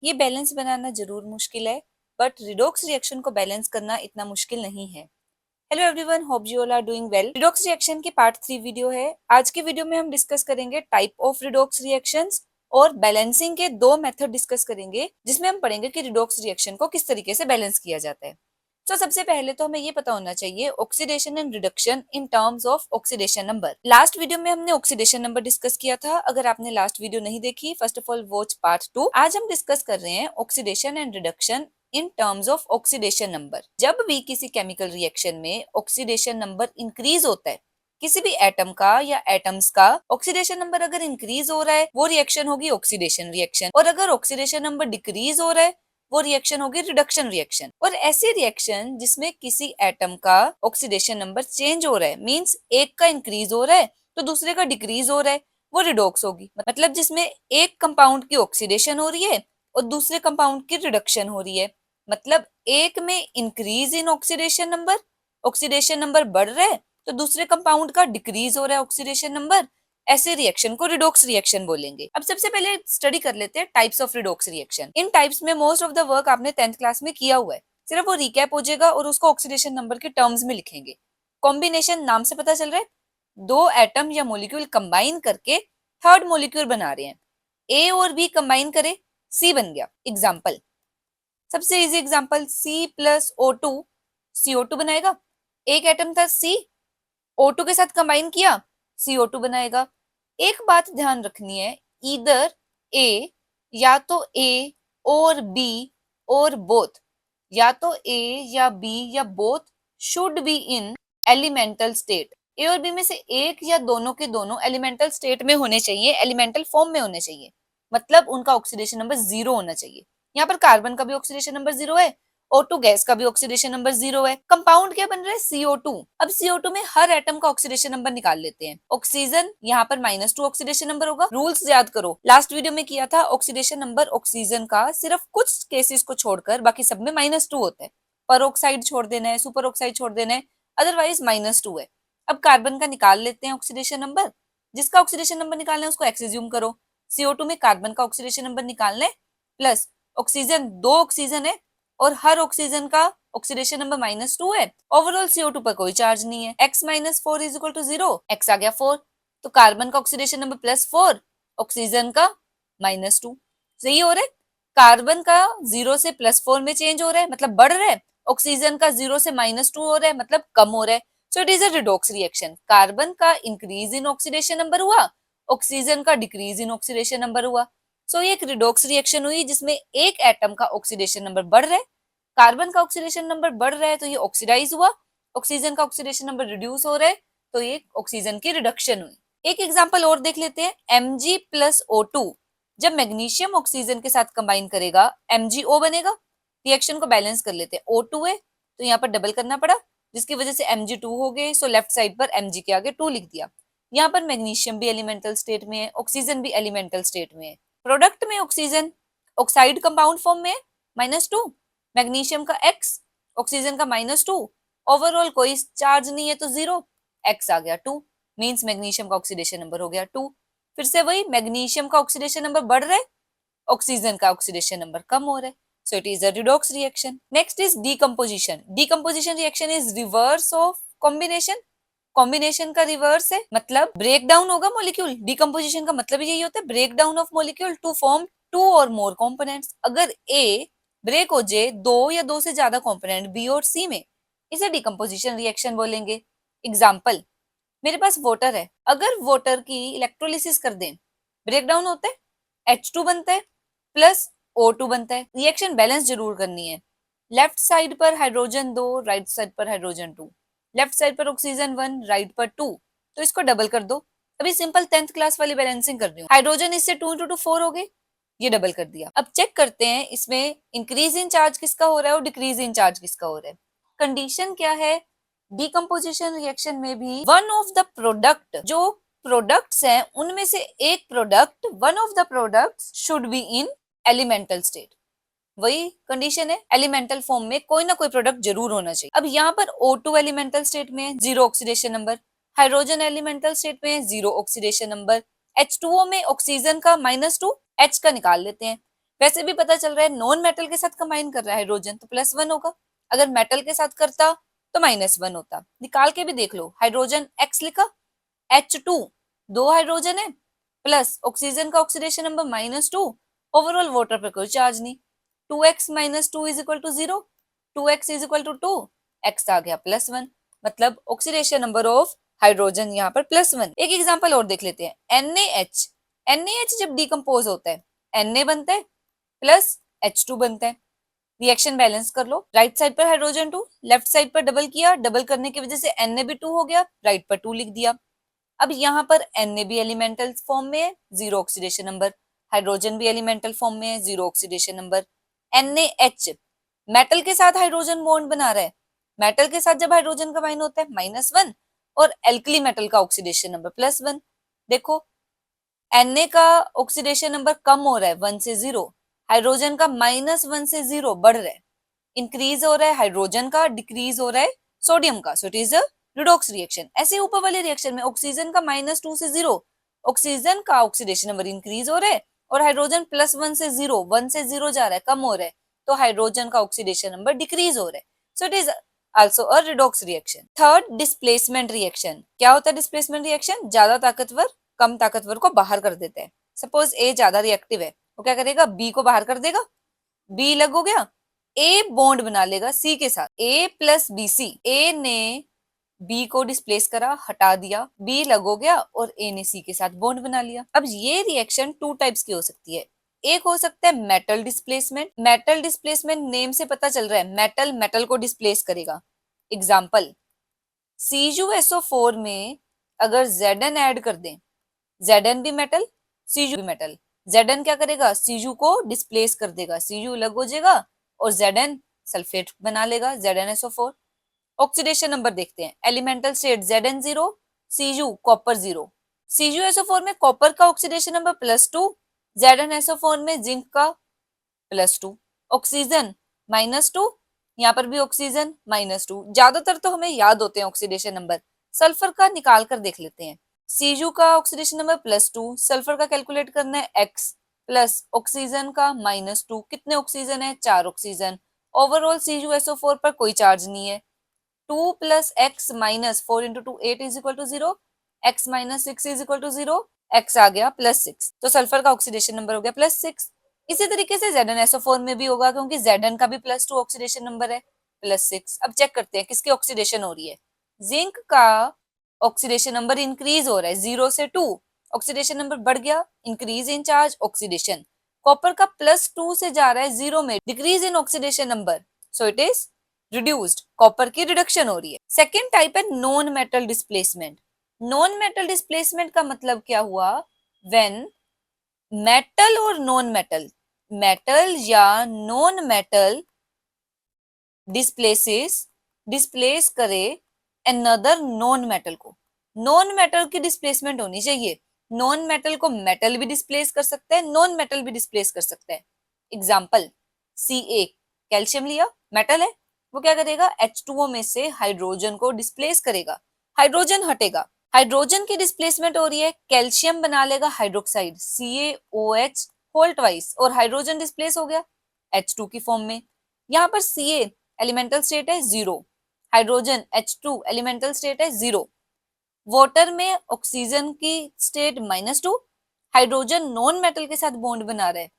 ये बैलेंस बनाना जरूर मुश्किल है, बट रिडॉक्स रिएक्शन को बैलेंस करना इतना मुश्किल नहीं है। Hello everyone, hope you all are doing well. Redox reaction की पार्ट 3 वीडियो है। आज के वीडियो में हम डिस्कस करेंगे टाइप ऑफ रिडॉक्स रिएक्शंस और बैलेंसिंग के दो मेथड डिस्कस करेंगे, जिसमें हम पढ़ेंगे कि रिडॉक्स रिएक्शन को किस तरीके से बैलेंस किया जाता है। तो सबसे पहले तो हमें ये पता होना चाहिए oxidation and reduction in terms of oxidation number. Last video में हमने ऑक्सीडेशन नंबर डिस्कस किया था। अगर आपने लास्ट वीडियो नहीं देखी, first of all watch part 2। आज हम डिस्कस कर रहे हैं oxidation and reduction in terms of oxidation number. जब भी किसी केमिकल रिएक्शन में ऑक्सीडेशन नंबर इंक्रीज होता है, किसी भी एटम का या एटम्स का ऑक्सीडेशन नंबर अगर इंक्रीज हो रहा है, वो रिएक्शन होगी ऑक्सीडेशन रिएक्शन। और अगर ऑक्सीडेशन नंबर डिक्रीज हो रहा है, वो रिएक्शन होगी रिडक्शन रिएक्शन। और ऐसी रिएक्शन जिसमें किसी एटम का ऑक्सीडेशन नंबर चेंज हो रहा है, मींस एक का इंक्रीज हो रहा है तो दूसरे का डिक्रीज हो रहा है, वो रिडॉक्स होगी। मतलब जिसमें एक कंपाउंड की ऑक्सीडेशन हो रही है और दूसरे कंपाउंड की रिडक्शन हो रही है। मतलब एक में इंक्रीज इन ऑक्सीडेशन नंबर बढ़ रहा है तो दूसरे कंपाउंड का डिक्रीज हो रहा है ऑक्सीडेशन नंबर। ऐसे रिएक्शन को रिडॉक्स रिएक्शन बोलेंगे। अब सबसे पहले स्टडी कर लेते हैं types of redox reaction. In types में मोस्ट ऑफ द वर्क आपने 10th क्लास में किया हुआ है, सिर्फ वो रिकैप हो जाएगा और उसको ऑक्सीडेशन नंबर के टर्म्स में लिखेंगे। कॉम्बिनेशन नाम से पता चल रहा है, दो एटम या मोलिक्यूल कंबाइन करके थर्ड मोलिक्यूल बना रहे हैं। ए और बी कंबाइन करे, सी बन गया। एग्जाम्पल, सबसे easy example, C plus O two CO2 बनाएगा। एक एटम था सी, O2 के साथ कंबाइन किया, CO2 बनाएगा। एक बात ध्यान रखनी है, इधर ए, या तो ए और बी और बोथ, या तो ए या बी या both should be in elemental state. A और बी में से एक या दोनों के दोनों एलिमेंटल स्टेट में होने चाहिए, एलिमेंटल फॉर्म में होने चाहिए। मतलब उनका ऑक्सीडेशन नंबर 0 होना चाहिए। यहाँ पर कार्बन का भी ऑक्सीडेशन नंबर 0 है, O2 गैस का भी ऑक्सीडेशन नंबर 0 है। कंपाउंड क्या बन रहा है, CO2। अब CO2 में हर एटम का ऑक्सीडेशन नंबर निकाल लेते हैं। ऑक्सीजन यहाँ पर -2 ऑक्सीडेशन नंबर होगा। रूल्स याद करो, लास्ट वीडियो में किया था, ऑक्सीडेशन नंबर ऑक्सीजन का सिर्फ कुछ केसेस को छोड़कर बाकी सब में -2 होता है। पर ऑक्साइड छोड़ देना है, सुपर ऑक्साइड छोड़ देना है, अदरवाइज -2 है। अब कार्बन का निकाल लेते हैं ऑक्सीडेशन नंबर। जिसका ऑक्सीडेशन नंबर निकालना है उसको एक्स एज्यूम करो। CO2 में कार्बन का ऑक्सीडेशन नंबर निकालना है, प्लस ऑक्सीजन, दो ऑक्सीजन है और हर ऑक्सीजन का ऑक्सीडेशन नंबर -2 है। ओवरऑल CO2 पर कोई चार्ज नहीं है। x - 4 = 0, x आ गया 4, तो कार्बन का ऑक्सीडेशन नंबर +4, ऑक्सीजन का -2। सही हो रहा है। कार्बन का 0 से +4 में चेंज हो रहा है, मतलब बढ़ रहा है। ऑक्सीजन का 0 से -2 हो रहा है, मतलब कम हो रहा है। So it is a redox reaction. Carbon का इंक्रीज इन ऑक्सीडेशन नंबर हुआ, ऑक्सीजन का डिक्रीज इन ऑक्सीडेशन नंबर हुआ। सो ये एक रिडॉक्स रिएक्शन हुई जिसमें एक एटम का ऑक्सीडेशन नंबर बढ़ रहा है, कार्बन का ऑक्सीडेशन नंबर बढ़ रहा है तो ये ऑक्सीडाइज हुआ, ऑक्सीजन का ऑक्सीडेशन नंबर रिड्यूस हो रहा है तो ये ऑक्सीजन की रिडक्शन हुई। एक एग्जांपल और देख लेते हैं, Mg + O2 जब मैग्नीशियम ऑक्सीजन के साथ कंबाइन करेगा MgO बनेगा। रिएक्शन को बैलेंस कर लेते हैं, O2 है तो यहाँ पर डबल करना पड़ा, जिसकी वजह से Mg2 हो गए। सो लेफ्ट साइड पर Mg के आगे 2 लिख दिया। यहाँ पर मैग्नीशियम भी एलिमेंटल स्टेट में है, ऑक्सीजन भी एलिमेंटल स्टेट में है। प्रोडक्ट में ऑक्सीजन ऑक्साइड कंपाउंड फॉर्म में -2, मैग्नीशियम का x, ऑक्सीजन का -2, ओवरऑल कोई चार्ज नहीं है तो 0, x आ गया 2, मींस मैग्नीशियम का ऑक्सीडेशन नंबर हो गया 2। फिर से वही, मैग्नीशियम का ऑक्सीडेशन नंबर बढ़ रहा है, ऑक्सीजन का ऑक्सीडेशन नंबर कम हो रहा है। So it is a redox reaction. Next is decomposition. Decomposition reaction is reverse of combination. Combination का रिवर्स है, मतलब ब्रेक डाउन होगा मॉलिक्यूल। डीकम्पोजिशन का मतलब यही होता है, break down of molecule to form 2 और मोर कंपोनेंट्स। अगर ए ब्रेक हो जाए 2 या 2 से ज्यादा कंपोनेंट बी और सी में, इसे डीकम्पोजिशन रिएक्शन बोलेंगे। एग्जाम्पल, मेरे पास वाटर है, अगर वाटर की इलेक्ट्रोलिसिस कर दें, ब्रेक डाउन होता है, H2 बनता है प्लस O2 बनता है। रिएक्शन बैलेंस जरूर करनी है। लेफ्ट साइड पर हाइड्रोजन 2, राइट साइड पर हाइड्रोजन 2, लेफ्ट साइड पर ऑक्सीजन 1, राइट पर 2, तो इसको डबल कर दो। अभी सिंपल 10th क्लास वाली बैलेंसिंग कर रही हूँ। हाइड्रोजन इससे 2 × 2 4 हो गए, ये डबल कर दिया। अब चेक करते हैं इसमें इंक्रीज इन चार्ज किसका हो रहा है और डिक्रीज इन चार्ज किसका हो रहा है। कंडीशन क्या है, डीकम्पोजिशन रिएक्शन में भी वन ऑफ द प्रोडक्ट, जो प्रोडक्ट्स हैं उनमें से एक product, one of the products should be in elemental state. वही कंडीशन है, एलिमेंटल फॉर्म में कोई ना कोई प्रोडक्ट जरूर होना चाहिए। अब यहाँ पर O2 एलिमेंटल स्टेट में 0 oxidation number, hydrogen elemental state में 0 ऑक्सीडेशन नंबर, H2O में ऑक्सीजन का -2, H का निकाल लेते हैं, वैसे भी पता चल रहा है नॉन मेटल के साथ कंबाइन कर रहा है हाइड्रोजन तो +1 होगा, अगर मेटल के साथ करता तो -1 होता। निकाल के भी देख लो, हाइड्रोजन X लिखा, H2 दो हाइड्रोजन है, प्लस ऑक्सीजन का ऑक्सीडेशन नंबर -2, ओवरऑल वाटर पर कोई चार्ज नहीं, 2x - 2 = 0, 2x = 2, x आ गया +1, मतलब ऑक्सीडेशन नंबर ऑफ हाइड्रोजन यहाँ पर +1। एक एग्जांपल और देख लेते हैं, NaH, NaH जब डिकम्पोज होता है Na बनता है प्लस H2 बनता है, रिएक्शन बैलेंस कर लो, राइट साइड पर हाइड्रोजन 2, लेफ्ट साइड पर डबल किया, डबल करने की वजह से Na भी 2 हो गया, राइट पर 2 लिख दिया। अब यहाँ पर Na भी एलिमेंटल फॉर्म में है, 0 ऑक्सीडेशन नंबर, हाइड्रोजन भी एलिमेंटल फॉर्म में है, 0 ऑक्सीडेशन नंबर। NaH मेटल के साथ हाइड्रोजन बॉन्ड बना रहा है, मेटल के साथ जब हाइड्रोजन कंबाइन होता है -1, और एल्कली मेटल का ऑक्सीडेशन नंबर +1। देखो Na का ऑक्सीडेशन नंबर कम हो रहा है 1 से 0, हाइड्रोजन का -1 से 0 बढ़ रहा है, इंक्रीज हो रहा है हाइड्रोजन का, डिक्रीज हो रहा है सोडियम का, सो it is a redox reaction. ऐसे ऊपर वाले रिएक्शन में ऑक्सीजन का -2 से 0, ऑक्सीजन का ऑक्सीडेशन नंबर इंक्रीज हो रहा है और हाइड्रोजन +1 से 0, 1 से 0 जा रहा है, कम हो रहा है, तो हाइड्रोजन का ऑक्सीडेशन नंबर डिक्रीज हो रहा है, so it is also a redox reaction. Third, displacement reaction. क्या होता है डिस्प्लेसमेंट रिएक्शन? ज्यादा ताकतवर कम ताकतवर को बाहर कर देता है। सपोज ए ज्यादा रिएक्टिव है, वो क्या करेगा? बी को बाहर कर देगा, बी अलग हो गया, ए बॉन्ड बना लेगा सी के साथ, ए प्लस बी सी, ए ने बी को डिस्प्लेस करा, हटा दिया, बी अलग हो गया और ए ने सी के साथ बॉन्ड बना लिया। अब ये रिएक्शन टू टाइप्स की हो सकती है, एक हो सकता है metal displacement. Metal displacement name से पता चल रहा है मेटल मेटल को डिस्प्लेस करेगा। एग्जाम्पल, CuSO4 में अगर Zn ऐड कर दें, Zn भी मेटल, Cu भी मेटल, Zn क्या करेगा? Cu को डिस्प्लेस कर देगा, Cu अलग हो जाएगा और Zn सल्फेट बना लेगा, ZnSO4। ऑक्सीडेशन नंबर देखते हैं, elemental state Zn0, Cu copper 0, CuSO4 में कॉपर का ऑक्सीडेशन नंबर +2, ZnSO4 में जिंक का +2, ऑक्सीजन -2, यहाँ पर भी ऑक्सीजन -2। ज्यादातर तो हमें याद होते हैं ऑक्सीडेशन नंबर, सल्फर का निकाल कर देख लेते हैं। Cu का ऑक्सीडेशन नंबर +2, सल्फर का कैलकुलेट करना है x, प्लस ऑक्सीजन का -2, कितने ऑक्सीजन है? 4 ऑक्सीजन, ओवरऑल CuSO4 पर कोई चार्ज नहीं है, 2 + x - 4 × 2 8 = 0, x - 6 = 0, x आ गया +6, तो सल्फर का ऑक्सीडेशन नंबर हो गया +6। इसी तरीके से ZnSO4 में भी होगा क्योंकि Zn का भी +2 ऑक्सीडेशन नंबर है, +6। अब चेक करते हैं किसकी ऑक्सीडेशन हो रही है। जिंक का ऑक्सीडेशन नंबर इंक्रीज हो रहा है 0 से 2, ऑक्सीडेशन नंबर बढ़ गया, increase in charge oxidation. Copper का +2 से जा रहा है 0 में, decrease in oxidation number, so it is reduced, copper की रिडक्शन हो रही है। सेकेंड टाइप है non metal displacement. Non metal displacement का मतलब क्या हुआ? व्हेन मेटल और नॉन मेटल, मेटल या नॉन मेटल डिस्प्लेस करे अनदर नॉन मेटल को। नॉन मेटल की डिस्प्लेसमेंट होनी चाहिए, नॉन मेटल को मेटल भी डिस्प्लेस कर सकता है, नॉन मेटल भी डिस्प्लेस कर सकता है। एग्जाम्पल, Ca कैल्शियम लिया, मेटल है, वो क्या करेगा? H2O में से हाइड्रोजन को डिस्प्लेस करेगा, हाइड्रोजन हटेगा, हाइड्रोजन की डिस्प्लेसमेंट हो रही है, कैल्शियम बना लेगा हाइड्रोक्साइड CaOH होल ट्वाइस और हाइड्रोजन डिस्प्लेस हो गया H2 की फॉर्म में। यहाँ पर Ca एलिमेंटल स्टेट है 0, हाइड्रोजन H2 एलिमेंटल स्टेट है 0, वाटर में ऑक्सीजन की स्टेट -2, हाइड्रोजन नॉन मेटल के साथ बॉन्ड बना रहा है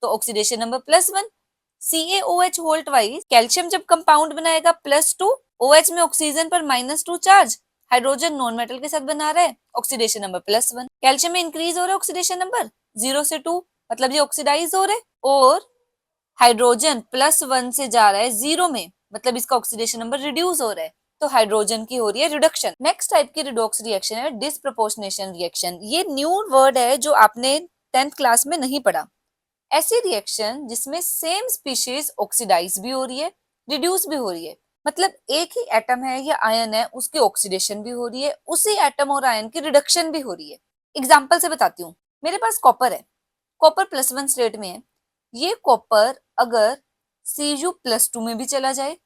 तो oxidation number +1, CaOH whole twice, calcium जब कंपाउंड बनाएगा +2, OH में ऑक्सीजन पर -2 चार्ज, हाइड्रोजन नॉन मेटल के साथ बना रहा है, ऑक्सीडेशन नंबर +1। कैल्शियम में इंक्रीज हो रहा है ऑक्सीडेशन नंबर 0 से 2, मतलब ये ऑक्सीडाइज हो रहा है, और हाइड्रोजन +1 से जा रहा है 0 में, मतलब इसका ऑक्सीडेशन नंबर रिड्यूस हो रहा है, तो हाइड्रोजन की हो रही है रिडक्शन। नेक्स्ट टाइप की रिडॉक्स रिएक्शन है डिस्प्रोपोर्शनेशन रिएक्शन। ये न्यू वर्ड है जो आपने 10th क्लास में नहीं पढ़ा। ऐसी रिएक्शन जिसमें सेम स्पीशीज ऑक्सीडाइज भी हो रही है, रिड्यूस भी हो रही है, मतलब एक ही एटम है या आयन है, उसकी ऑक्सीडेशन भी हो रही है, उसी एटम और आयन की रिडक्शन भी हो रही है। एग्जाम्पल से बताती हूँ, मेरे पास कॉपर है, कॉपर +1 स्टेट में है, ये कॉपर अगर Cu+2 में भी चला जाए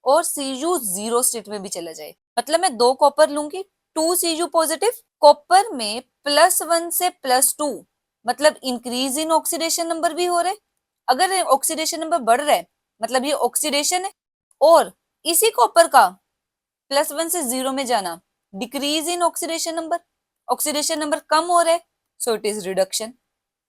और Cu0 स्टेट में भी चला जाए, मतलब मैं दो कॉपर लूंगी, 2 Cu पॉजिटिव, कॉपर में +1 से +2, मतलब इंक्रीज इन ऑक्सीडेशन नंबर भी हो रहा है अगर ऑक्सीडेशन नंबर बढ़ रहा है मतलब ये ऑक्सीडेशन है, और इसी कॉपर का +1 से 0 में जाना, डिक्रीज इन ऑक्सीडेशन नंबर कम हो रहा है, सो इट इज रिडक्शन।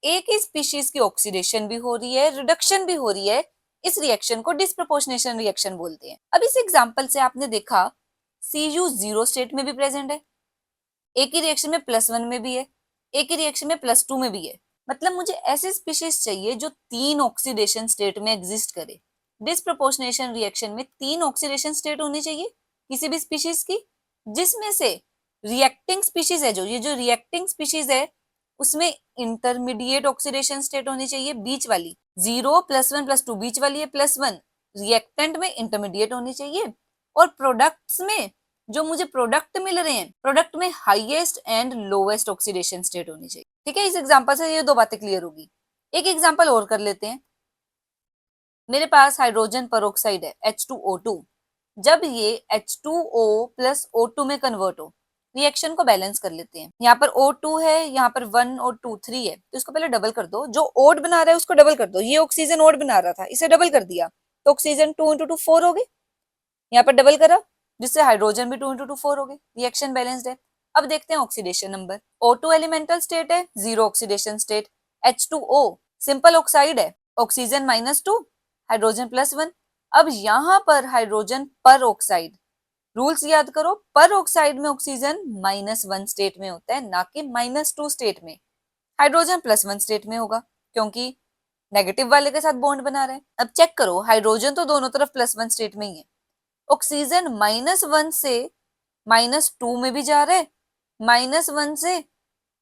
एक ही स्पीशीज की ऑक्सीडेशन भी हो रही है, रिडक्शन भी हो रही है, इस रिएक्शन को डिस्प्रोपोर्शनेशन रिएक्शन बोलते हैं। अब इस एग्जांपल से आपने देखा Cu 0 स्टेट में भी प्रेजेंट है, एक ही रिएक्शन में +1 में भी है, एक ही रिएक्शन में +2 में भी है। मतलब मुझे ऐसे स्पीशीज चाहिए जो 3 ऑक्सीडेशन स्टेट में एग्जिस्ट करे। डिस्प्रोपोर्शनेशन रिएक्शन में 3 ऑक्सीडेशन स्टेट होनी चाहिए किसी भी स्पीशीज की, जिसमें से रिएक्टिंग स्पीशीज है, जो ये जो रिएक्टिंग स्पीशीज है उसमें इंटरमीडिएट ऑक्सीडेशन स्टेट होनी चाहिए, बीच वाली। 0 +1 +2 बीच वाली है, +1 रिएक्टेंट में इंटरमीडिएट होनी चाहिए, और प्रोडक्ट्स में जो मुझे प्रोडक्ट मिल रहे हैं, प्रोडक्ट में highest and lowest oxidation state होनी चाहिए। ठीक है, इस एग्जांपल से ये दो बातें क्लियर होगी। एक एग्जांपल और कर लेते हैं। मेरे पास हाइड्रोजन पेरोक्साइड है H2O2। जब ये H2O + O2 में कन्वर्ट हो, रिएक्शन को बैलेंस कर लेते हैं। यहाँ पर O2 है, यहाँ पर 1 और 2 3 है, तो इसको पहले डबल कर दो। जो ओड बना रहा है उसको डबल कर दो। ये ऑक्सीजन ओड बना रहा था, इसे डबल कर दिया तो ऑक्सीजन 2 × 2 4 हो गए। यहाँ पर डबल करा जिससे हाइड्रोजन भी 2 × 2 4 हो गए, रिएक्शन बैलेंस्ड है। अब देखते हैं oxidation number. O2 elemental state है, 0 oxidation state. H2O simple oxide है, ऑक्सीजन -2 हाइड्रोजन +1। अब यहाँ पर हाइड्रोजन पर ऑक्साइड, रूल्स याद करो, पर ऑक्साइड में ऑक्सीजन -1 स्टेट में होता है, ना कि -2 स्टेट में। हाइड्रोजन +1 स्टेट में होगा क्योंकि नेगेटिव वाले के साथ बॉन्ड बना रहे हैं। अब चेक करो, हाइड्रोजन तो दोनों तरफ +1 स्टेट में ही है, ऑक्सीजन -1 से -2 में भी जा रहा है, -1 से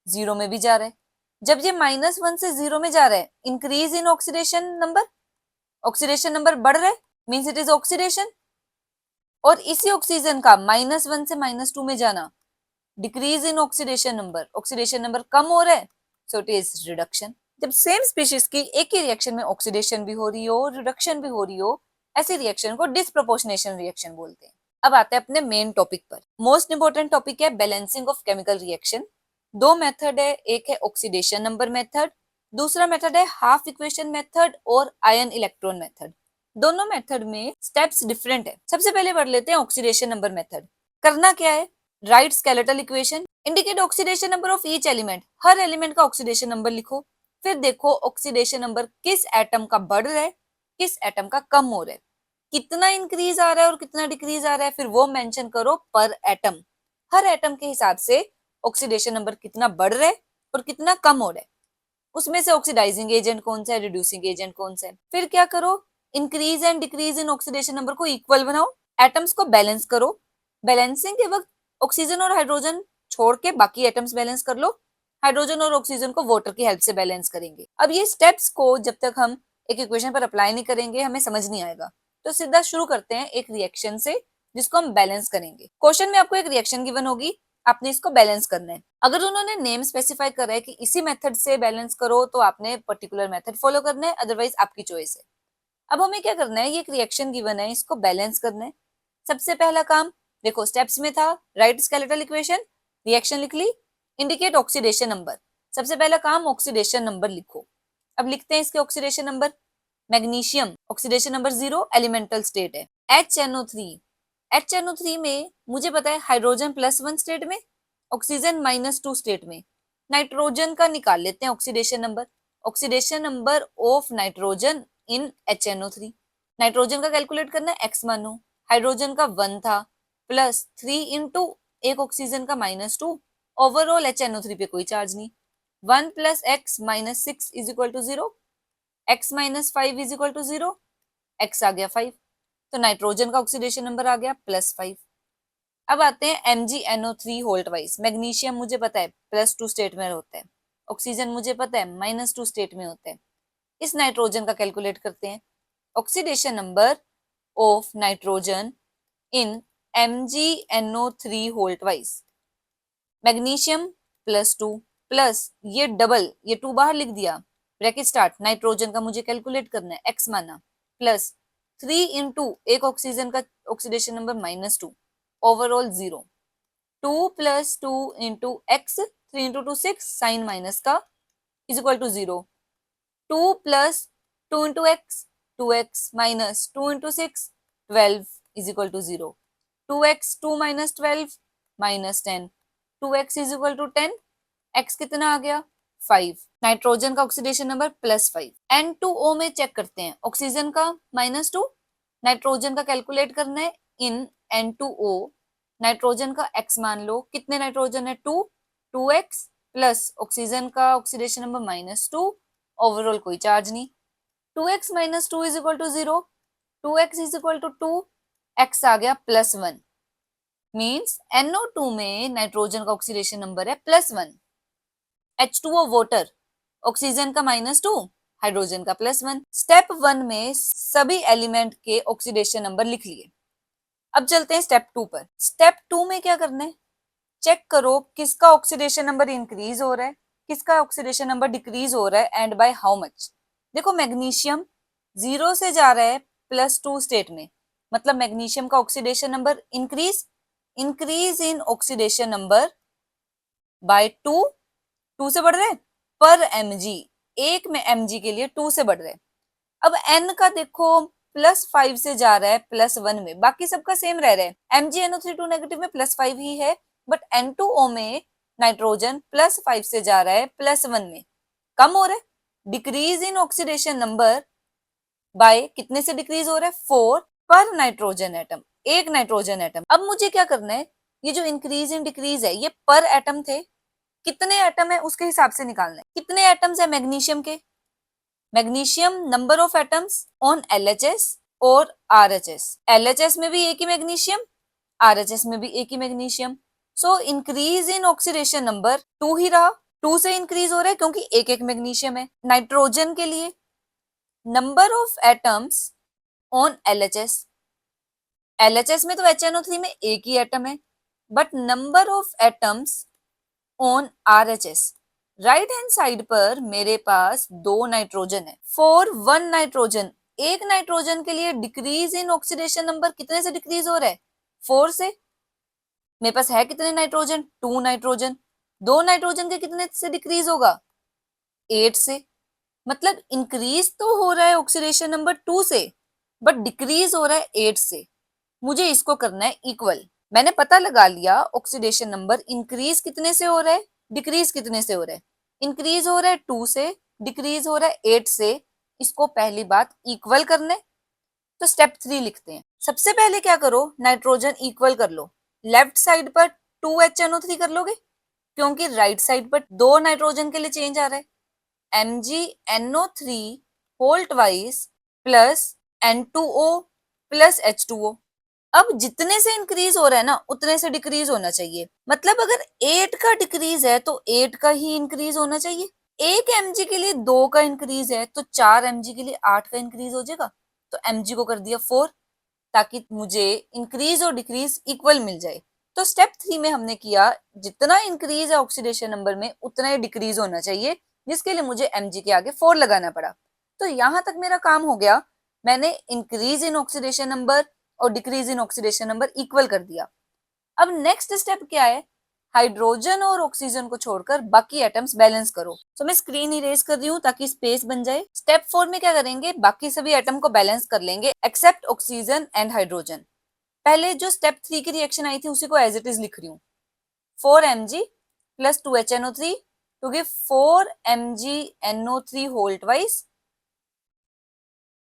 0 में भी जा रहा है। जब ये -1 से 0 में जा रहा है, इंक्रीज इन ऑक्सीडेशन नंबर बढ़ रहा है, मीन्स इट इज ऑक्सीडेशन। और इसी ऑक्सीजन का -1 से -2 में जाना, डिक्रीज इन ऑक्सीडेशन नंबर कम हो रहा है, सो इट इज रिडक्शन। जब सेम स्पीशीज की एक ही रिएक्शन में ऑक्सीडेशन भी हो रही हो, रिडक्शन भी हो रही हो, ऐसी रिएक्शन को डिस्प्रोपोर्शनेशन रिएक्शन बोलते हैं। अब आते हैं अपने मेन टॉपिक पर। मोस्ट इंपोर्टेंट टॉपिक है बैलेंसिंग ऑफ केमिकल रिएक्शन। दो मेथड है, एक है ऑक्सीडेशन नंबर मेथड, दूसरा मेथड है हाफ इक्वेशन मेथड और आयन इलेक्ट्रॉन मेथड। दोनों मेथड में स्टेप्स डिफरेंट है। सबसे पहले पढ़ लेते हैं ऑक्सीडेशन नंबर मेथड। करना क्या है, right skeletal equation, indicate oxidation number of each element, her element का ऑक्सीडेशन नंबर लिखो। फिर देखो ऑक्सीडेशन नंबर किस एटम का बढ़ रहा है, किस एटम का कम हो रहा है, कितना इंक्रीज आ रहा है और कितना डिक्रीज आ रहा है, फिर वो मेंशन करो पर एटम। हर एटम के हिसाब से ऑक्सीडेशन नंबर कितना बढ़ रहा है और कितना कम हो रहा है, उसमें से ऑक्सीडाइजिंग एजेंट कौन सा है, रिड्यूसिंग एजेंट कौन सा है। फिर क्या करो, increase and decrease in oxidation number को इक्वल बनाओ, एटम्स को बैलेंस करो। बैलेंसिंग के वक्त ऑक्सीजन और हाइड्रोजन छोड़ के बाकी एटम्स बैलेंस कर लो। हाइड्रोजन और ऑक्सीजन को वाटर की हेल्प से बैलेंस करेंगे। अब ये स्टेप्स को जब तक हम एक इक्वेशन पर अप्लाई नहीं करेंगे हमें समझ नहीं आएगा, तो सीधा शुरू करते हैं एक रिएक्शन से जिसको हम बैलेंस करेंगे। क्वेश्चन में आपको एक रिएक्शन गिवन होगी, आपने इसको बैलेंस करना है। अगर उन्होंने नेम स्पेसिफाई करा है कि इसी मेथड से बैलेंस करो तो आपने पर्टिकुलर मेथड फॉलो करना है, अदरवाइज आपकी चॉइस है। अब हमें क्या करना है, ये एक रिएक्शन गिवन है, इसको बैलेंस करना है। सबसे पहला काम देखो स्टेप्स में था, राइट स्केलेटल इक्वेशन, रिएक्शन लिख ली, इंडिकेट ऑक्सीडेशन नंबर। सबसे पहला काम ऑक्सीडेशन नंबर लिखो। अब लिखते हैं इसके oxidation number. Magnesium oxidation number 0, elemental state है। HNO3 में मुझे पता है हाइड्रोजन +1 स्टेट में, ऑक्सीजन -2 स्टेट में। नाइट्रोजन का निकाल लेते हैं oxidation number. Oxidation number of nitrogen in HNO3, nitrogen का कैलकुलेट करना है, x मानो। हाइड्रोजन का 1 था, +3 इंटू एक ऑक्सीजन का -2, ओवरऑल HNO3 पे कोई चार्ज नहीं। 1 + x - 6 = 0, x - 5 = 0, x आ गया 5, तो नाइट्रोजन का ऑक्सीडेशन नंबर आ गया +5। अब आते हैं MgNO3 होल्ट वाइज। मैग्नीशियम मुझे पता है +2 स्टेट में होता है, ऑक्सीजन मुझे पता है -2 स्टेट में होता है। इस नाइट्रोजन का कैलकुलेट करते हैं। Oxidation number of nitrogen in MgNO3 Holt wise, magnesium +2 plus ये डबल, ये 2 बाहर लिख दिया, ब्रैकेट स्टार्ट, नाइट्रोजन का मुझे कैलकुलेट करना है, x माना, प्लस 3 इंटू एक ऑक्सीजन का oxidation number -2, overall 0, 2 + 2 into x, 3 into 2 6, sign minus का is equal to 0, 2 + 2 into x, 2x minus 2 into 6, 12 is equal to 0. 2x 2 minus 12 minus 10, 2x is equal to 10, x कितना आ गया 5, nitrogen का oxidation number +5. N2O में check करते हैं, oxygen का -2, nitrogen का calculate करना है इन N2O. नाइट्रोजन का x मान लो, कितने नाइट्रोजन है 2, 2x प्लस ऑक्सीजन का ऑक्सीडेशन नंबर -2, ओवरऑल कोई चार्ज नहीं. 2x minus 2 is equal to 0, 2x is equal to 2, x आ गया +1, मीन्स NO2 में नाइट्रोजन का ऑक्सीडेशन नंबर है +1. H2O वाटर, ऑक्सीजन का -2, हाइड्रोजन का +1. स्टेप 1 में सभी एलिमेंट के ऑक्सीडेशन नंबर लिख लिए. अब चलते हैं स्टेप 2 पर. स्टेप 2 में क्या करना है, चेक करो किसका ऑक्सीडेशन नंबर इंक्रीज हो रहा है, किसका ऑक्सीडेशन नंबर डिक्रीज हो रहा है, एंड बाय हाउ मच. देखो मैग्नीशियम 0 से जा रहा है +2 स्टेट में, मतलब मैग्नीशियम का oxidation number increase in oxidation number by 2 से बढ़ रहा है पर mg, एक में mg के लिए 2 से बढ़ रहा है. अब n का देखो +5 से जा रहा है +1 में, बाकी सबका सेम रह रहा है. MgNO3 2 नेगेटिव में +5 ही है, बट N2O में नाइट्रोजन +5 से जा रहा है +1 में, कम हो रहा है. Decrease in oxidation number by कितने से डिक्रीज हो रहा है 4 पर नाइट्रोजन एटम, एक नाइट्रोजन एटम. अब मुझे क्या करना है, ये जो इंक्रीज इन डिक्रीज है ये पर एटम थे, कितने एटम है उसके हिसाब से निकालना है. कितने एटम्स है मैग्नीशियम के, magnesium number of atoms on LHS और RHS. LHS में भी एक ही मैग्नीशियम, RHS में भी एक ही magnesium. So increase in oxidation number 2 ही रहा, 2 से इंक्रीज हो रहा है क्योंकि एक एक मैग्नीशियम है. नाइट्रोजन के लिए number of atoms on LHS में तो HNO3 में एक ही एटम है, but number of atoms on RHS, right hand side पर मेरे पास 2 नाइट्रोजन है. फॉर 1 नाइट्रोजन, एक नाइट्रोजन के लिए डिक्रीज इन ऑक्सीडेशन नंबर कितने से डिक्रीज हो रहा है 4 से. मेरे पास है कितने नाइट्रोजन 2 नाइट्रोजन, 2 नाइट्रोजन के कितने से डिक्रीज होगा 8 से. मतलब इंक्रीज तो हो रहा है ऑक्सीडेशन नंबर 2 से, बट डिक्रीज हो रहा है 8 से. मुझे इसको करना है इक्वल. मैंने पता लगा लिया ऑक्सीडेशन नंबर इंक्रीज कितने से हो रहा है, डिक्रीज कितने से हो रहा है. इंक्रीज हो रहा है 2 से, डिक्रीज हो रहा है 8 से. इसको पहली बात इक्वल करना है, तो स्टेप 3 लिखते हैं. सबसे पहले क्या करो, नाइट्रोजन इक्वल कर लो. लेफ्ट साइड पर 2HNO3 कर लोगे, क्योंकि राइट साइड पर 2 नाइट्रोजन के लिए चेंज आ रहा है. MgNO3 whole twice plus N2O plus H2O. अब जितने से इंक्रीज हो रहा है ना उतने से डिक्रीज होना चाहिए. मतलब अगर 8 का डिक्रीज है तो 8 का ही इंक्रीज होना चाहिए. 1 mg के लिए 2 का इंक्रीज है तो 4 mg के लिए 8 का इंक्रीज हो जाएगा. तो mg को कर दिया 4, ताकि मुझे इंक्रीज और डिक्रीज इक्वल मिल जाए. तो स्टेप 3 में हमने किया, जितना इंक्रीज है ऑक्सीडेशन नंबर में उतना ही डिक्रीज होना चाहिए, जिसके लिए मुझे mg के आगे 4 लगाना पड़ा. तो यहां तक मेरा काम हो गया. मैंने इंक्रीज इन ऑक्सीडेशन नंबर और decrease in oxidation number equal कर दिया. अब नेक्स्ट स्टेप क्या है, हाइड्रोजन और ऑक्सीजन को छोड़कर बाकी एटम्स बैलेंस करो. तो मैं स्क्रीन इरेज कर रही हूँ ताकि स्पेस बन जाए. स्टेप 4 में क्या करेंगे, बाकी सभी एटम को बैलेंस कर लेंगे एक्सेप्ट ऑक्सीजन एंड हाइड्रोजन. पहले जो स्टेप 3 की रिएक्शन आई थी उसी को एज इट इज लिख रही हूँ. 4 mg plus 2HNO3 to give 4 MgNO3 whole twice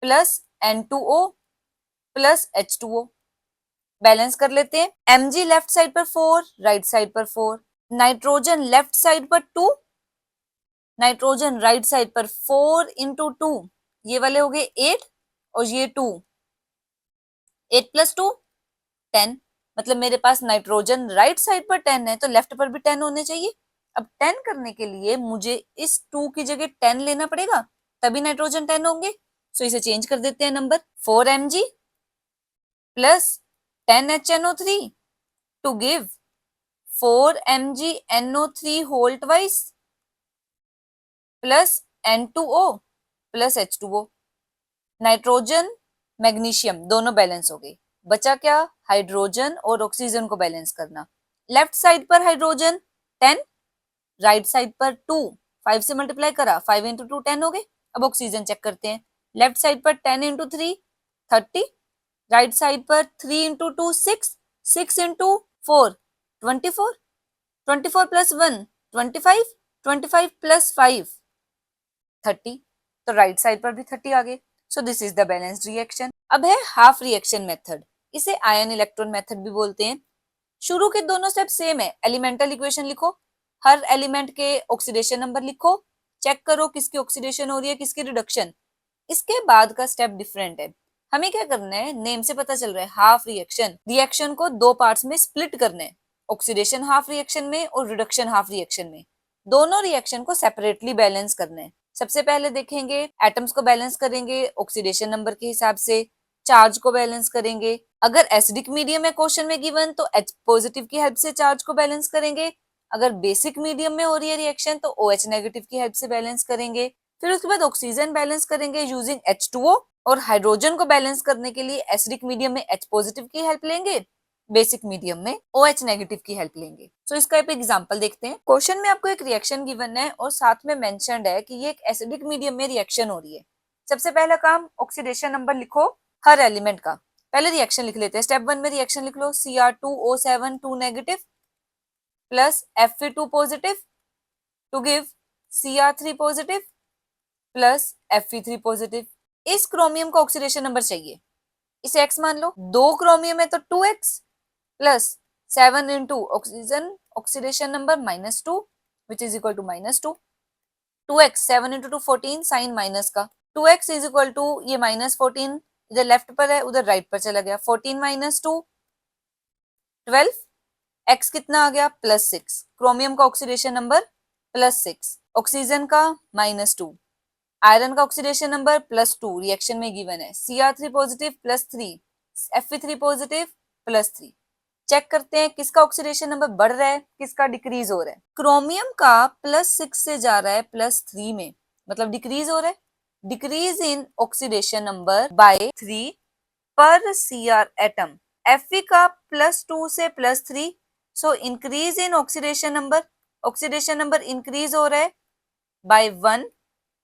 plus N2O plus H2O. Balance कर लेते हैं. Mg लेफ्ट साइड पर 4, राइट साइड पर 4. नाइट्रोजन लेफ्ट साइड पर 2, नाइट्रोजन राइट साइड पर 4 इंटू 2, ये वाले हो गए 8 और ये 2, 8 प्लस 2 10. मतलब मेरे पास नाइट्रोजन राइट साइड पर 10 है तो लेफ्ट पर भी 10 होने चाहिए. अब 10 करने के लिए मुझे इस 2 की जगह 10 लेना पड़ेगा, तभी नाइट्रोजन 10 होंगे. सो इसे चेंज कर देते हैं number. 4 mg plus 10 HNO3 to give 4 MgNO3 whole twice plus N2O plus H2O. Nitrogen magnesium दोनों बैलेंस हो गए. बचा क्या, हाइड्रोजन और ऑक्सीजन को बैलेंस करना. लेफ्ट साइड पर हाइड्रोजन 10, राइट साइड पर 2, 5 से मल्टीप्लाई करा, 5 इंटू 2 10 हो गए. अब ऑक्सीजन चेक करते हैं. लेफ्ट साइड पर 10 इंटू 3 30, राइट साइड पर 3 इंटू 2 6, 6 इंटू 4 24, 24 प्लस 1 25, 25 प्लस 5 30, तो राइट साइड पर भी 30 आ गए। So this is the balanced reaction. अब है हाफ रिएक्शन मेथड, इसे आयन इलेक्ट्रॉन मेथड भी बोलते हैं। शुरू के दोनों स्टेप सेम है, एलिमेंटल इक्वेशन लिखो, हर एलिमेंट के ऑक्सीडेशन नंबर लिखो, चेक करो किसकी ऑक्सीडेशन हो रही है किसकी रिडक्शन। इसके बाद का स्टेप डिफरेंट है, हमें क्या करना है, नेम से पता चल रहा है हाफ रिएक्शन, रिएक्शन को दो पार्ट्स में स्प्लिट करना है, ऑक्सीडेशन हाफ रिएक्शन में और रिडक्शन हाफ रिएक्शन में। दोनों रिएक्शन को सेपरेटली बैलेंस करना है। सबसे पहले देखेंगे एटम्स को बैलेंस करेंगे ऑक्सीडेशन नंबर के हिसाब से, चार्ज को बैलेंस करेंगे। अगर एसिडिक मीडियम है क्वेश्चन में गिवन तो H पॉजिटिव की हेल्प से चार्ज को बैलेंस करेंगे। अगर बेसिक मीडियम में हो रही है रिएक्शन तो OH नेगेटिव की हेल्प से बैलेंस करेंगे। फिर उसके बाद ऑक्सीजन बैलेंस करेंगे यूजिंग H2O, और हाइड्रोजन को बैलेंस करने के लिए एसिडिक मीडियम में H पॉजिटिव की हेल्प लेंगे, बेसिक मीडियम में OH नेगेटिव की हेल्प लेंगे। सो इसका एक एग्जांपल देखते हैं। क्वेश्चन में आपको एक रिएक्शन गिवन है और साथ में मेंशन्ड है कि ये एक एसिडिक मीडियम में रिएक्शन हो रही है। सबसे पहला काम, ऑक्सीडेशन नंबर लिखो हर एलिमेंट का। पहले रिएक्शन लिख लेते हैं। स्टेप 1 में रिएक्शन लिख लो, Cr2O7 2 negative plus Fe2 positive to give Cr3 positive plus Fe3 positive. इस क्रोमियम का ऑक्सीडेशन नंबर चाहिए, इसे x मान लो। 2 क्रोमियम है तो 2x plus 7 into oxygen oxidation number -2 which is equal to -2, 2x 7 into 2 14 sign minus का, 2x is equal to ये -14 इधर लेफ्ट पर है उधर राइट पर चला गया, 14 माइनस 2 12, x कितना आ गया +6, क्रोमियम का ऑक्सीडेशन नंबर +6, ऑक्सीजन का -2, आयरन का ऑक्सीडेशन नंबर +2 रिएक्शन में गिवन है, Cr3 positive +3, Fe3 positive +3। Check करते हैं किसका ऑक्सीडेशन नंबर बढ़ रहा है किसका डिक्रीज हो रहा है। क्रोमियम का +6 से जा रहा है +3 में, मतलब डिक्रीज हो रहा है। Decrease in oxidation number by 3 पर Cr एटम। Fe का +2 से +3, सो increase in oxidation number, oxidation number increase हो रहा है बाय 1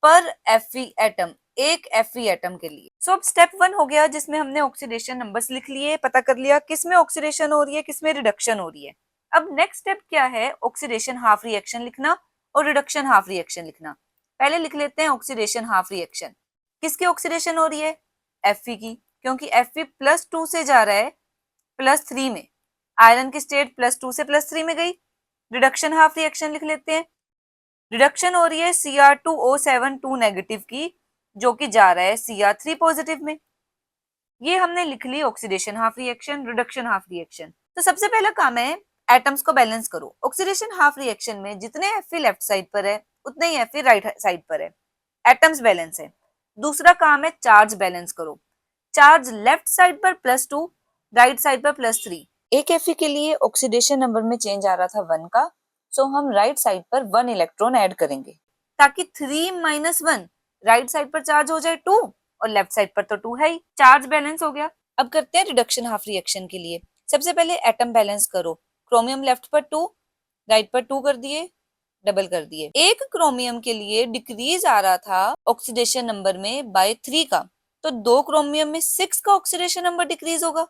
पर Fe एटम, एक Fe एटम के लिए। सो अब स्टेप 1 हो गया जिसमें हमने ऑक्सीडेशन नंबर्स लिख लिए, पता कर लिया किसमें ऑक्सीडेशन हो रही है किसमें रिडक्शन हो रही है। अब नेक्स्ट स्टेप क्या है, ऑक्सीडेशन हाफ रिएक्शन लिखना और रिडक्शन हाफ रिएक्शन लिखना। पहले लिख लेते हैं ऑक्सीडेशन हाफ रिएक्शन। किसकी ऑक्सीडेशन हो रही है, Fe की, क्योंकि Fe +2 से जा रहा है +3 में, आयरन की स्टेट +2 से +3 में गई। रिडक्शन हाफ रिएक्शन लिख लेते हैं, रिडक्शन हो रही है Cr2O7 2 नेगेटिव की, जो कि जा रहा है Cr3 पॉजिटिव में। ये हमने लिख ली oxidation half reaction, reduction half reaction. तो सबसे पहला काम है एटम्स को बैलेंस करो। ऑक्सीडेशन हाफ रिएक्शन में जितने Fe लेफ्ट साइड पर है उतने ही Fe राइट साइड पर है, एटम्स बैलेंस है। दूसरा काम है चार्ज बैलेंस करो। चार्ज लेफ्ट साइड पर +2, राइट साइड पर +3। एक Fe के लिए ऑक्सीडेशन नंबर में चेंज आ रहा था 1 का, सो हम राइट साइड पर 1 इलेक्ट्रॉन ऐड करेंगे ताकि 3 - 1 राइट साइड पर चार्ज हो जाए 2 और लेफ्ट साइड पर तो 2 है ही, चार्ज बैलेंस हो गया। अब करते हैं रिडक्शन हाफ रिएक्शन के लिए। सबसे पहले एटम बैलेंस करो, क्रोमियम लेफ्ट पर 2 राइट पर 2 कर दिए, डबल कर दिए। एक क्रोमियम के लिए डिक्रीज आ रहा था ऑक्सीडेशन नंबर में बाय 3 का, तो 2 क्रोमियम में 6 का ऑक्सीडेशन नंबर डिक्रीज होगा,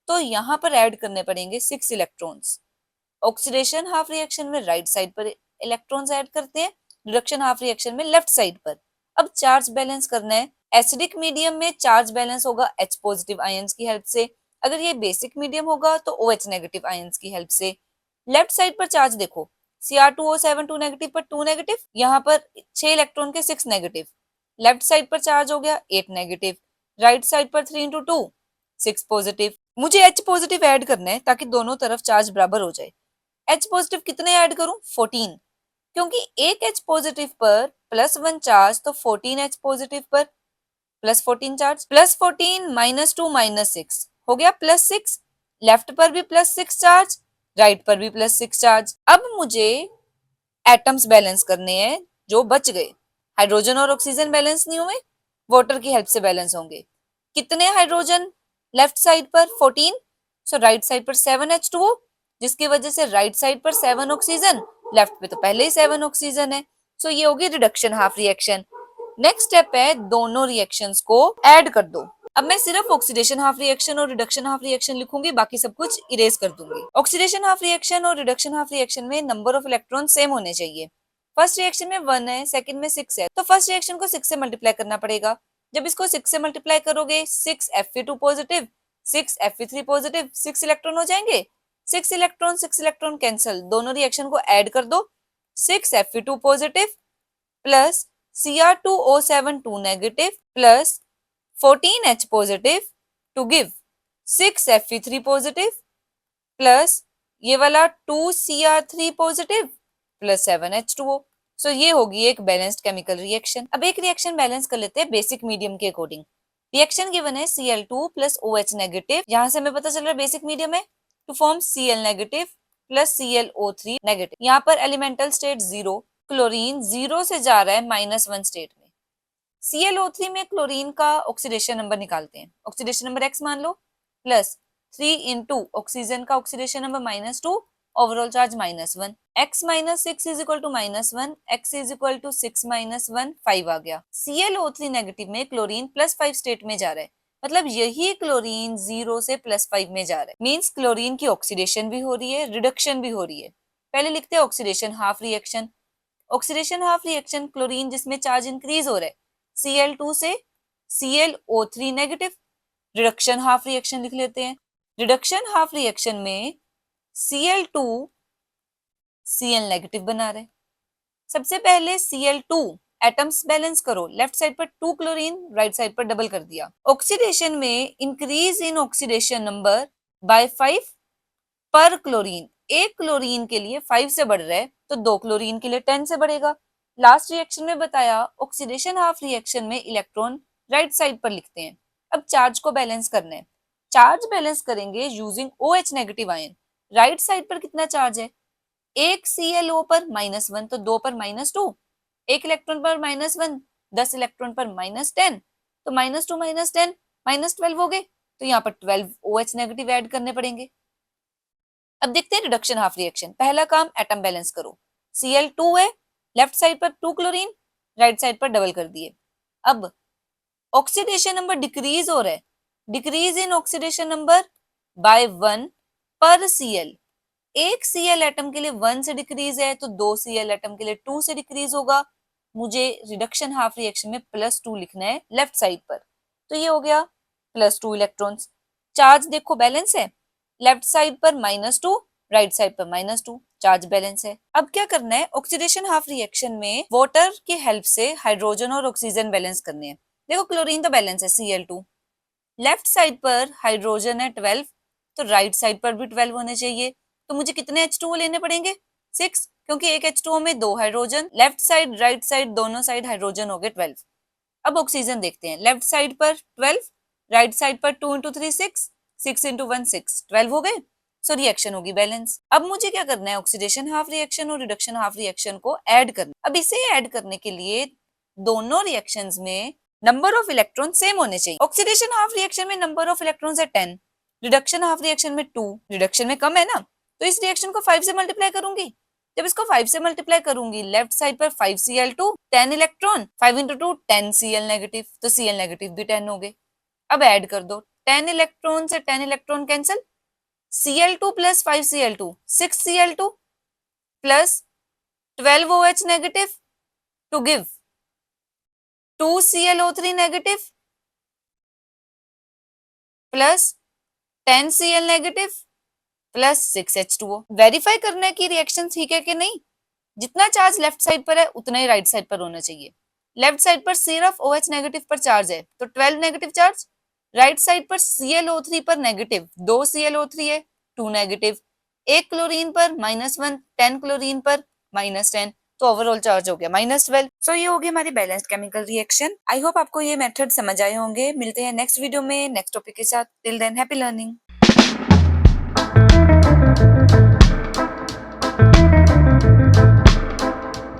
तो यहाँ पर ऐड करने पड़ेंगे 6 इलेक्ट्रॉन्स। ऑक्सीडेशन हाफ रिएक्शन में राइट साइड पर इलेक्ट्रॉन्स ऐड करते हैं, रिडक्शन हाफ रिएक्शन में लेफ्ट साइड पर। अब चार्ज बैलेंस करना है। एसिडिक मीडियम में चार्ज बैलेंस होगा H पॉजिटिव आयंस की हेल्प से, अगर ये बेसिक मीडियम होगा तो OH नेगेटिव आयंस की हेल्प से। लेफ्ट साइड पर चार्ज देखो, Cr2O7 2 नेगेटिव पर 2 नेगेटिव, यहाँ पर 6 इलेक्ट्रॉन के 6 नेगेटिव। लेफ्ट साइड पर चार्ज हो गया 8 नेगेटिव, राइट साइड पर 3 × 2 6 पॉजिटिव। मुझे H पॉजिटिव ऐड करना है ताकि दोनों तरफ चार्ज बराबर हो जाए। H पॉजिटिव कितने ऐड करूं, 14, क्योंकि एक H पॉजिटिव पर +1 चार्ज, तो 14 H पॉजिटिव पर +14 चार्ज, +14 -2 -6 हो गया +6। लेफ्ट पर भी +6 चार्ज, राइट पर भी +6 चार्ज। अब मुझे एटम्स बैलेंस करने हैं जो बच गए। हाइड्रोजन और ऑक्सीजन बैलेंस नहीं हुए, वाटर की हेल्प से बैलेंस होंगे। कितने हाइड्रोजन लेफ्ट साइड पर 14, सो राइट साइड पर 7H2O, जिसकी वजह से राइट साइड पर 7 ऑक्सीजन, लेफ्ट पे तो पहले ही 7 ऑक्सीजन है, सो ये होगी reduction half reaction. Next step है दोनों रिएक्शंस को ऐड कर दो। अब मैं सिर्फ ऑक्सीडेशन हाफ रिएक्शन और रिडक्शन हाफ रिएक्शन लिखूंगी, बाकी सब कुछ इरेज कर दूंगी। ऑक्सीडेशन हाफ रिएक्शन और रिडक्शन हाफ रिएक्शन में नंबर ऑफ इलेक्ट्रॉन सेम होने चाहिए। फर्स्ट रिएक्शन में 1 है, सेकंड में 6 है, तो फर्स्ट रिएक्शन को 6 से मल्टीप्लाई करना पड़ेगा। जब इसको 6 से मल्टीप्लाई करोगे 6 Fe2 positive 6 Fe3 positive 6 electron हो जाएंगे। 6 इलेक्ट्रॉन कैंसिल, दोनों रिएक्शन को ऐड कर दो। 6 Fe2 positive plus Cr2O7 2 negative plus 14H positive to give 6 Fe3 positive plus ये वाला 2Cr3 पॉजिटिव प्लस 7H2O। सो ये होगी एक बैलेंस्ड केमिकल रिएक्शन। अब एक रिएक्शन बैलेंस कर लेते हैं बेसिक मीडियम के अकॉर्डिंग। रिएक्शन गिवन है Cl2 प्लस OH नेगेटिव, यहां से हमें पता चल रहा है बेसिक मीडियम है, to form Cl negative plus ClO3 negative. यहाँ पर एलिमेंटल स्टेट 0, क्लोरीन 0 से जा रहा है -1 स्टेट में। ClO3 में क्लोरीन का ऑक्सीडेशन नंबर निकालते हैं, ऑक्सीडेशन नंबर x मान लो प्लस 3 इंटू ऑक्सीजन का oxidation number -2, overall charge -1, x - 6 is equal to -1, x is equal to 6 - 1 5 आ गया। ClO3 नेगेटिव में क्लोरीन +5 स्टेट में जा रहा है, मतलब यही क्लोरीन 0 से +5 में जा रहा है, मींस क्लोरीन की ऑक्सीडेशन भी हो रही है, रिडक्शन भी हो रही है। पहले लिखते हैं oxidation half reaction. Oxidation half reaction chlorine जिसमें चार्ज इंक्रीज हो रहा है Cl2 से ClO3 negative. Reduction half reaction लिख लेते हैं। रिडक्शन हाफ रिएक्शन में Cl2 Cl नेगेटिव बना रहे। सबसे पहले Cl2 एटम्स बैलेंस करो, लेफ्ट साइड पर 2 क्लोरीन, राइट साइड पर डबल कर दिया। ऑक्सीडेशन में increase in oxidation number by 5 पर क्लोरीन, एक क्लोरीन के लिए 5 से बढ़ रहा है तो 2 क्लोरीन के लिए 10 से बढ़ेगा। लास्ट रिएक्शन में बताया ऑक्सीडेशन हाफ रिएक्शन में इलेक्ट्रॉन राइट साइड पर लिखते हैं। अब चार्ज को बैलेंस करना है, चार्ज बैलेंस करेंगे using OH negative ion. Right side पर कितना चार्ज है, एक ClO पर -1 तो 2 पर -2, एक इलेक्ट्रॉन पर -1 10 इलेक्ट्रॉन पर -10, तो -2 -10 -12 हो गए, तो यहाँ पर 12 OH नेगेटिव ऐड करने पड़ेंगे। अब देखते हैं रिडक्शन हाफ रिएक्शन। पहला काम एटम बैलेंस करो, Cl2 है, लेफ्ट साइड पर 2 क्लोरीन, राइट साइड पर डबल कर दिए। अब ऑक्सीडेशन नंबर डिक्रीज हो रहा है, decrease in oxidation number by 1 पर Cl। एक Cl एटम के लिए 1 से डिक्रीज है तो 2 Cl एटम के लिए 2 से डिक्रीज होगा। मुझे रिडक्शन हाफ रिएक्शन में +2 लिखना है लेफ्ट साइड पर, तो ये हो गया +2 इलेक्ट्रॉन्स। चार्ज देखो बैलेंस है, लेफ्ट साइड पर -2, राइट साइड पर -2, चार्ज बैलेंस है। अब क्या करना है, ऑक्सीडेशन हाफ रिएक्शन में वाटर की हेल्प से हाइड्रोजन और ऑक्सीजन बैलेंस करने हैं। देखो क्लोरीन तो बैलेंस है Cl2, लेफ्ट साइड पर हाइड्रोजन है 12, तो राइट साइड पर भी 12 होने चाहिए। तो मुझे कितने H2O लेने पड़ेंगे, 6, क्योंकि एक H2O में 2 hydrogen, left side right side दोनों साइड हाइड्रोजन हो गए 12। अब ऑक्सीजन देखते हैं, लेफ्ट साइड पर 12, राइट साइड पर 2 इंटू 3 6, 6 इंटू 1 6, 12 हो गए। सो रिएक्शन होगी बैलेंस। अब मुझे क्या करना है, ऑक्सीडेशन हाफ रिएक्शन और रिडक्शन हाफ रिएक्शन को ऐड करना। अब इसे ऐड करने के लिए दोनों रिएक्शंस में नंबर ऑफ इलेक्ट्रॉन सेम होने चाहिए। ऑक्सीडेशन हाफ रिएक्शन में नंबर ऑफ इलेक्ट्रॉन्स है 10, रिडक्शन हाफ रिएक्शन में 2, रिडक्शन में कम है ना, तो इस रिएक्शन को 5 से मल्टीप्लाई करूंगी। जब इसको 5 से मल्टीप्लाई करूंगी, लेफ्ट साइड पर 5 Cl2 10 electron, 5 into 2 10 Cl negative, तो Cl नेगेटिव भी 10 हो गए। अब ऐड कर दो, 10 इलेक्ट्रॉन से 10 electron cancel, Cl2 plus 5 Cl2 6 Cl2 plus 12 OH negative to give 2 ClO3 negative plus 10 Cl negative plus 6 H2O। Verify करना है कि रिएक्शन ठीक है कि नहीं। जितना चार्ज लेफ्ट साइड पर है उतना ही राइट साइड पर होना चाहिए। लेफ्ट साइड पर सिर्फ OH नेगेटिव पर चार्ज है तो 12 नेगेटिव चार्ज, राइट साइड पर ClO3 पर नेगेटिव 2 ClO3 है 2 नेगेटिव, एक क्लोरीन पर -1, 10 क्लोरीन पर -10, तो ओवरऑल चार्ज हो गया -12। सो ये हो गई हमारी balanced chemical reaction. I hope आपको ये मेथड समझ आए होंगे। मिलते हैं नेक्स्ट वीडियो में नेक्स्ट टॉपिक के साथ। Till than happy learning.